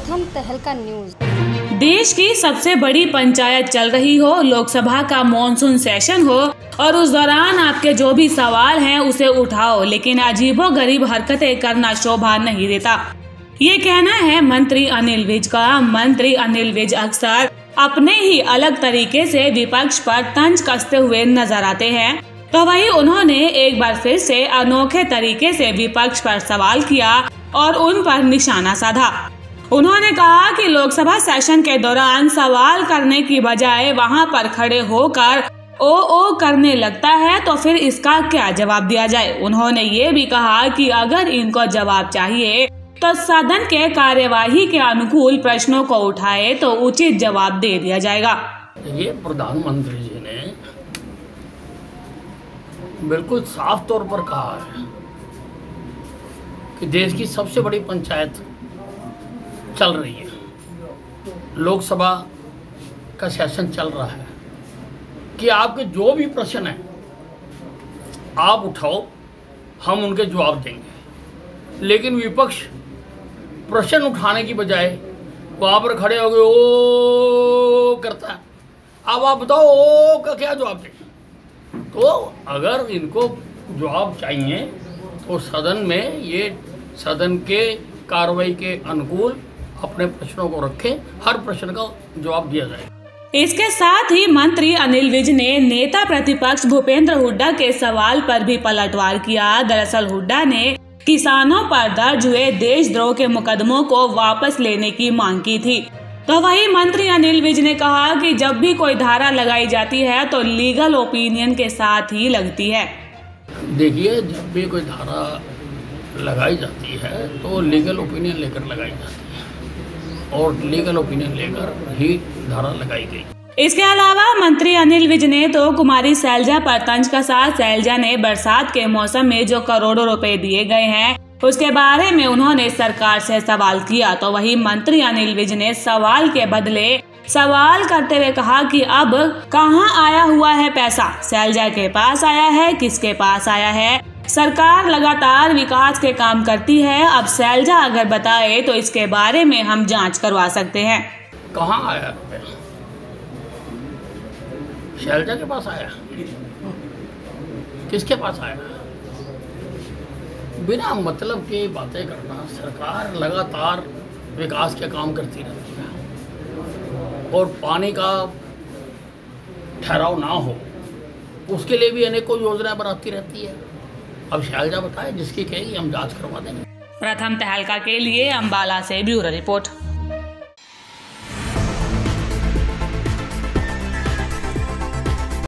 प्रथम तहलका न्यूज। देश की सबसे बड़ी पंचायत चल रही हो, लोकसभा का मॉनसून सेशन हो और उस दौरान आपके जो भी सवाल हैं उसे उठाओ, लेकिन अजीबोगरीब हरकतें करना शोभा नहीं देता। ये कहना है मंत्री अनिल विज का। मंत्री अनिल विज अक्सर अपने ही अलग तरीके से विपक्ष पर तंज कसते हुए नजर आते हैं, तो वही उन्होंने एक बार फिर से अनोखे तरीके से विपक्ष पर सवाल किया और उन पर निशाना साधा। उन्होंने कहा कि लोकसभा सेशन के दौरान सवाल करने की बजाय वहां पर खड़े होकर ओ करने लगता है, तो फिर इसका क्या जवाब दिया जाए। उन्होंने ये भी कहा कि अगर इनको जवाब चाहिए तो सदन के कार्यवाही के अनुकूल प्रश्नों को उठाए तो उचित जवाब दे दिया जाएगा। ये प्रधानमंत्री जी ने बिल्कुल साफ तौर पर कहा है कि देश की सबसे बड़ी पंचायत चल रही है, लोकसभा का सेशन चल रहा है, कि आपके जो भी प्रश्न हैं आप उठाओ, हम उनके जवाब देंगे। लेकिन विपक्ष प्रश्न उठाने की बजाय वहाँ पर खड़े हो गए ओ करता है। अब आप बताओ ओ का क्या जवाब दें। तो अगर इनको जवाब चाहिए तो सदन में ये सदन के कार्रवाई के अनुकूल अपने प्रश्नों को रखें, हर प्रश्न का जवाब दिया जाए। इसके साथ ही मंत्री अनिल विज ने नेता प्रतिपक्ष भूपेंद्र हुड्डा के सवाल पर भी पलटवार किया। दरअसल हुड्डा ने किसानों पर दर्ज हुए देशद्रोह के मुकदमों को वापस लेने की मांग की थी, तो वही मंत्री अनिल विज ने कहा कि जब भी कोई धारा लगाई जाती है तो लीगल ओपिनियन के साथ ही लगती है। देखिए, जब भी कोई धारा लगाई जाती है तो लीगल ओपिनियन लेकर लगाई जाती है और लीगल ओपिनियन लेकर ही धारा लगाई गई। इसके अलावा मंत्री अनिल विज ने तो कुमारी शैलजा पर तंज कसा। शैलजा ने बरसात के मौसम में जो करोड़ों रुपए दिए गए हैं उसके बारे में उन्होंने सरकार से सवाल किया, तो वही मंत्री अनिल विज ने सवाल के बदले सवाल करते हुए कहा कि अब कहाँ आया हुआ है पैसा, शैलजा के पास आया है, किसके पास आया है। सरकार लगातार विकास के काम करती है, अब शैलजा अगर बताए तो इसके बारे में हम जांच करवा सकते हैं। कहाँ आया शैलजा के पास आया, किसके पास आया। बिना मतलब की बातें करना, सरकार लगातार विकास के काम करती रहती है और पानी का ठहराव ना हो उसके लिए भी अनेकों योजनाएं बनाती रहती है। अब शैलजा बताए, जिसकी कहेगी हम जांच करवा देंगे। प्रथम तहलका के लिए अंबाला से ब्यूरो रिपोर्ट।